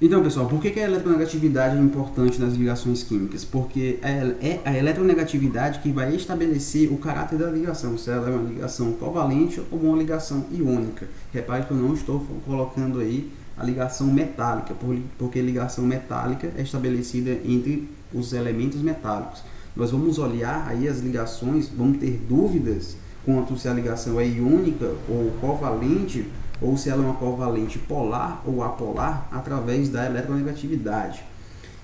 Então, pessoal, por que a eletronegatividade é importante nas ligações químicas? Porque é a eletronegatividade que vai estabelecer o caráter da ligação, se ela é uma ligação covalente ou uma ligação iônica. Repare que eu não estou colocando aí a ligação metálica, porque ligação metálica é estabelecida entre os elementos metálicos. Nós vamos olhar aí as ligações, vamos ter dúvidas quanto se a ligação é iônica ou covalente, ou se ela é uma covalente polar ou apolar, através da eletronegatividade.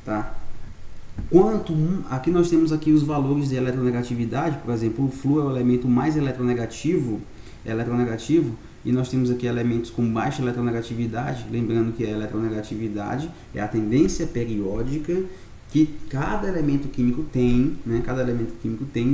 Tá? Aqui nós temos aqui os valores de eletronegatividade, por exemplo, o flúor é o elemento mais eletronegativo, e nós temos aqui elementos com baixa eletronegatividade, lembrando que a eletronegatividade é a tendência periódica que cada elemento químico tem,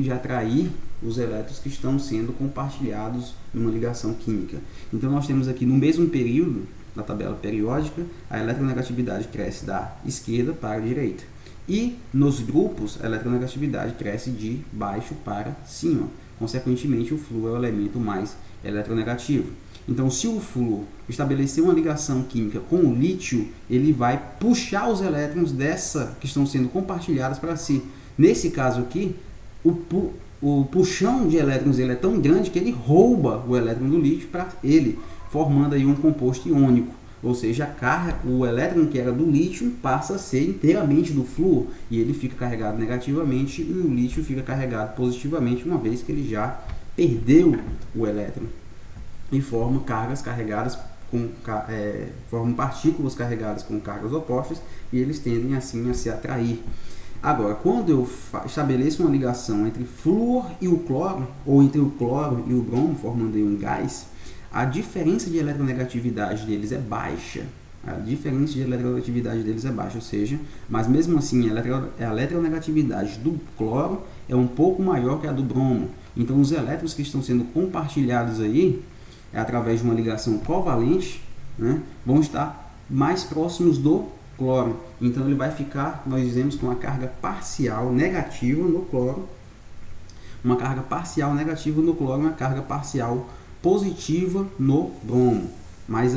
de atrair os elétrons que estão sendo compartilhados numa ligação química. Então nós temos aqui no mesmo período da tabela periódica, a eletronegatividade cresce da esquerda para a direita. E nos grupos, a eletronegatividade cresce de baixo para cima. Consequentemente, o flúor é o elemento mais eletronegativo. Então, se o flúor estabelecer uma ligação química com o lítio, ele vai puxar os elétrons dessa que estão sendo compartilhadas para si. Nesse caso aqui, o puxão de elétrons ele é tão grande que ele rouba o elétron do lítio para ele, formando aí um composto iônico. Ou seja, o elétron que era do lítio passa a ser inteiramente do flúor e ele fica carregado negativamente e o lítio fica carregado positivamente, uma vez que ele já perdeu o elétron. E formam partículas carregadas com cargas opostas e eles tendem assim a se atrair. Agora, quando eu estabeleço uma ligação entre flúor e o cloro, ou entre o cloro e o bromo, formando aí um gás, a diferença de eletronegatividade deles é baixa. Ou seja, mas mesmo assim a eletronegatividade do cloro é um pouco maior que a do bromo. Então os elétrons que estão sendo compartilhados aí, através de uma ligação covalente, vão estar mais próximos do cloro. Então ele vai ficar, nós dizemos, com uma carga parcial negativa no cloro, uma carga parcial negativa no cloro, uma carga parcial positiva no bromo. Mas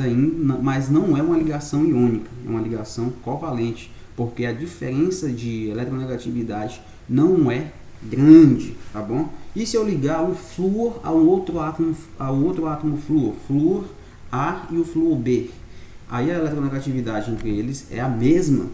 não é uma ligação iônica, é uma ligação covalente, porque a diferença de eletronegatividade não é grande, tá bom? E se eu ligar o flúor ao outro átomo flúor A e o flúor B, aí a eletronegatividade entre eles é a mesma.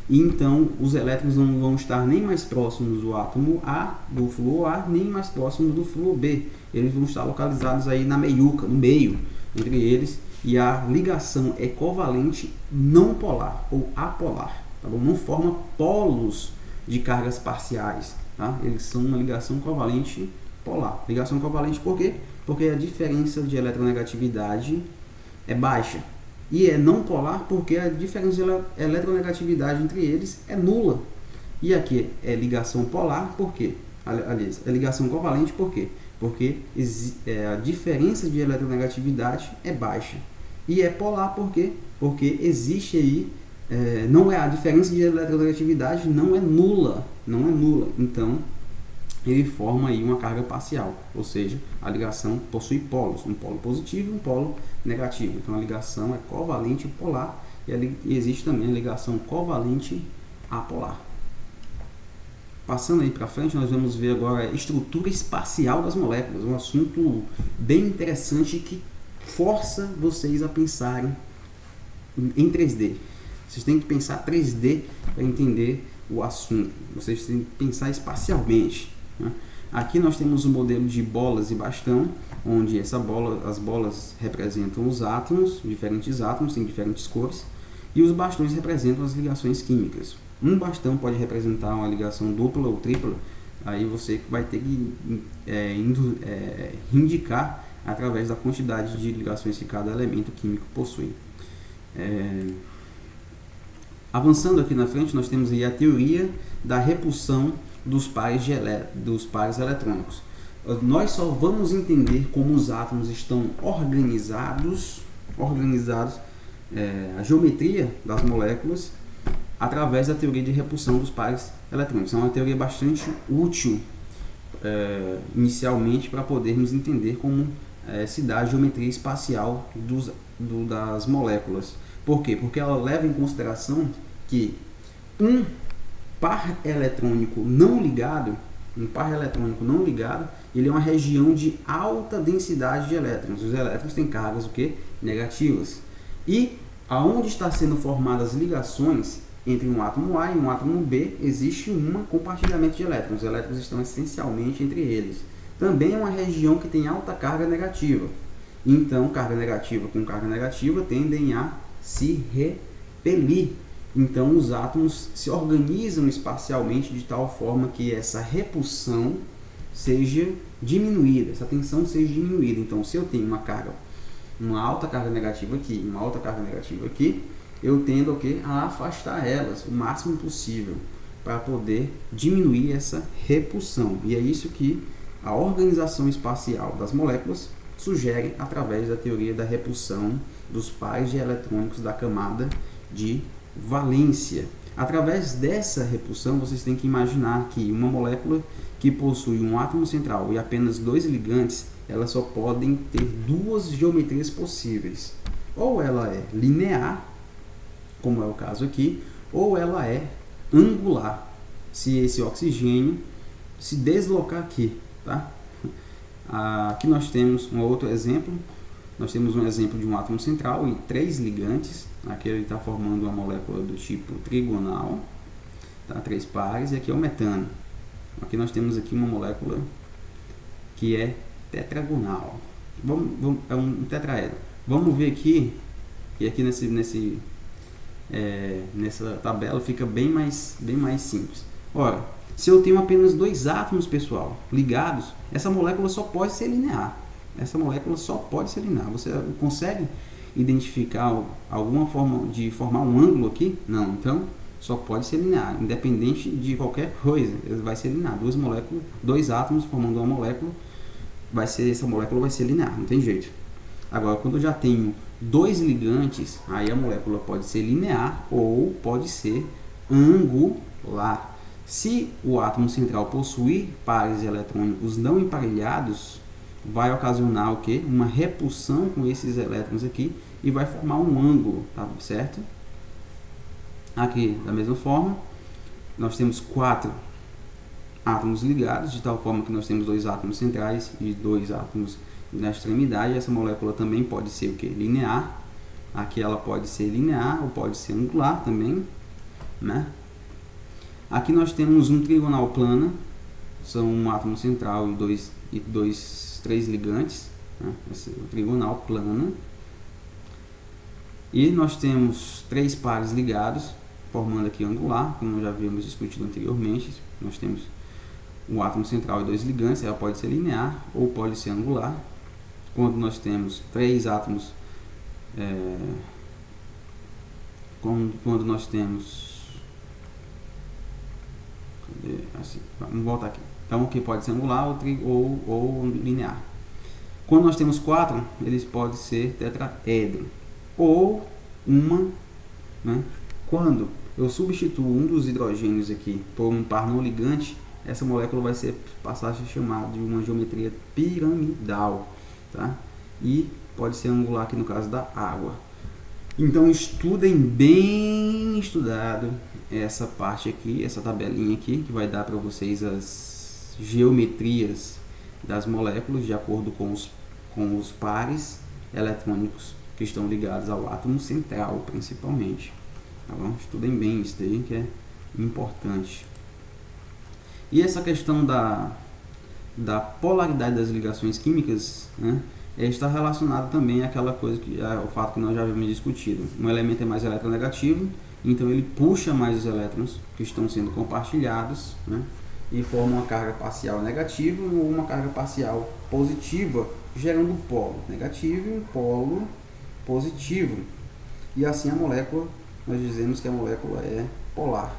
E então os elétrons não vão estar nem mais próximos do átomo A, do flúor A, nem mais próximos do flúor B. Eles vão estar localizados aí na meiuca, no meio entre eles, e a ligação é covalente não polar ou apolar. Tá bom? Não forma polos de cargas parciais, tá? Eles são uma ligação covalente polar. Ligação covalente por quê? Porque a diferença de eletronegatividade é baixa. E é não polar porque a diferença de eletronegatividade entre eles é nula. E aqui é ligação polar por quê? Aliás, é ligação covalente por quê? Porque a diferença de eletronegatividade é baixa. E é polar por quê? Porque existe aí a diferença de eletronegatividade não é nula. Então ele forma aí uma carga parcial, ou seja, a ligação possui polos, um polo positivo e um polo negativo. Então a ligação é covalente polar e existe também a ligação covalente apolar. Passando aí para frente, nós vamos ver agora a estrutura espacial das moléculas, um assunto bem interessante que força vocês a pensarem em 3D. Vocês têm que pensar 3D para entender o assunto. Vocês têm que pensar espacialmente. Aqui nós temos o modelo de bolas e bastão, onde as bolas representam os átomos, diferentes átomos, tem diferentes cores, e os bastões representam as ligações químicas. Um bastão pode representar uma ligação dupla ou tripla, aí você vai ter que indicar através da quantidade de ligações que cada elemento químico possui. Avançando aqui na frente, nós temos aí a teoria da repulsão dos pares eletrônicos. Nós só vamos entender como os átomos estão organizados, a geometria das moléculas, através da teoria de repulsão dos pares eletrônicos. É uma teoria bastante útil inicialmente para podermos entender como se dá a geometria espacial das moléculas. Por quê? Porque ela leva em consideração que um par eletrônico não ligado, ele é uma região de alta densidade de elétrons. Os elétrons têm cargas o quê? Negativas. E aonde está sendo formadas ligações entre um átomo A e um átomo B, existe um compartilhamento de elétrons. Os elétrons estão essencialmente entre eles. Também é uma região que tem alta carga negativa. Então, carga negativa com carga negativa tendem a se repelir. Então, os átomos se organizam espacialmente de tal forma que essa repulsão seja diminuída, essa tensão seja diminuída. Então, se eu tenho uma alta carga negativa aqui, uma alta carga negativa aqui, eu tendo a afastar elas o máximo possível para poder diminuir essa repulsão. E é isso que a organização espacial das moléculas sugere através da teoria da repulsão dos pares de eletrônicos da camada de valência. Através dessa repulsão, vocês têm que imaginar que uma molécula que possui um átomo central e apenas 2 ligantes, elas só podem ter duas geometrias possíveis. Ou ela é linear, como é o caso aqui, ou ela é angular, se esse oxigênio se deslocar aqui, tá? Aqui nós temos um outro exemplo. Nós temos um exemplo de um átomo central e 3 ligantes. Aqui ele está formando uma molécula do tipo trigonal, tá? 3 pares, e aqui é o metano. Aqui nós temos aqui uma molécula que é tetragonal. É um tetraedro. Vamos ver aqui, e aqui nessa tabela fica bem mais simples. Ora, se eu tenho apenas 2 átomos, pessoal, ligados, essa molécula só pode ser linear. Você consegue identificar alguma forma de formar um ângulo aqui? Não, então só pode ser linear, independente de qualquer coisa, vai ser linear. 2 átomos formando uma molécula, essa molécula vai ser linear, não tem jeito. Agora, quando eu já tenho 2 ligantes, aí a molécula pode ser linear ou pode ser angular. Se o átomo central possuir pares eletrônicos não emparelhados, vai ocasionar o quê? Uma repulsão com esses elétrons aqui e vai formar um ângulo, tá certo? Aqui, da mesma forma, nós temos 4 átomos ligados, de tal forma que nós temos 2 átomos centrais e 2 átomos na extremidade. Essa molécula também pode ser o quê? Linear. Aqui ela pode ser linear ou pode ser angular também, né? Aqui nós temos um trigonal plana, são um átomo central e 3 ligantes, né? Esse é o trigonal plana. E nós temos 3 pares ligados, formando aqui angular, como já havíamos discutido anteriormente. Nós temos um átomo central e 2 ligantes, ela pode ser linear ou pode ser angular. Quando nós temos 3 átomos, quando nós temos, assim, vamos voltar aqui. Então, que pode ser angular ou linear. Quando nós temos 4, eles podem ser tetraedro ou né? Quando eu substituo um dos hidrogênios aqui por um par não ligante, essa molécula vai passar a ser chamada de uma geometria piramidal, tá? E pode ser angular aqui no caso da água. Então estudem bem estudado essa parte aqui, essa tabelinha aqui, que vai dar para vocês as geometrias das moléculas de acordo com os pares eletrônicos que estão ligados ao átomo central, principalmente. Tá bom? Estudem bem isso daí, que é importante. E essa questão da polaridade das ligações químicas, né, está relacionado também àquela coisa ao fato que nós já havíamos discutido. Um elemento é mais eletronegativo, então ele puxa mais os elétrons que estão sendo compartilhados, né, e forma uma carga parcial negativa ou uma carga parcial positiva, gerando um polo negativo e um polo positivo. E assim a molécula, nós dizemos que a molécula é polar.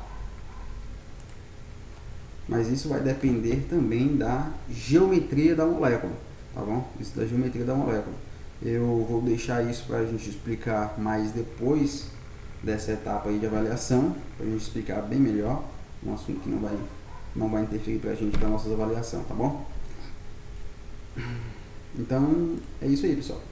Mas isso vai depender também da geometria da molécula, tá bom? Isso da geometria da molécula. Eu vou deixar isso para a gente explicar mais depois dessa etapa aí de avaliação, para a gente explicar bem melhor, um assunto que não vai interferir para a gente para nossa avaliação, tá bom? Então, é isso aí, pessoal.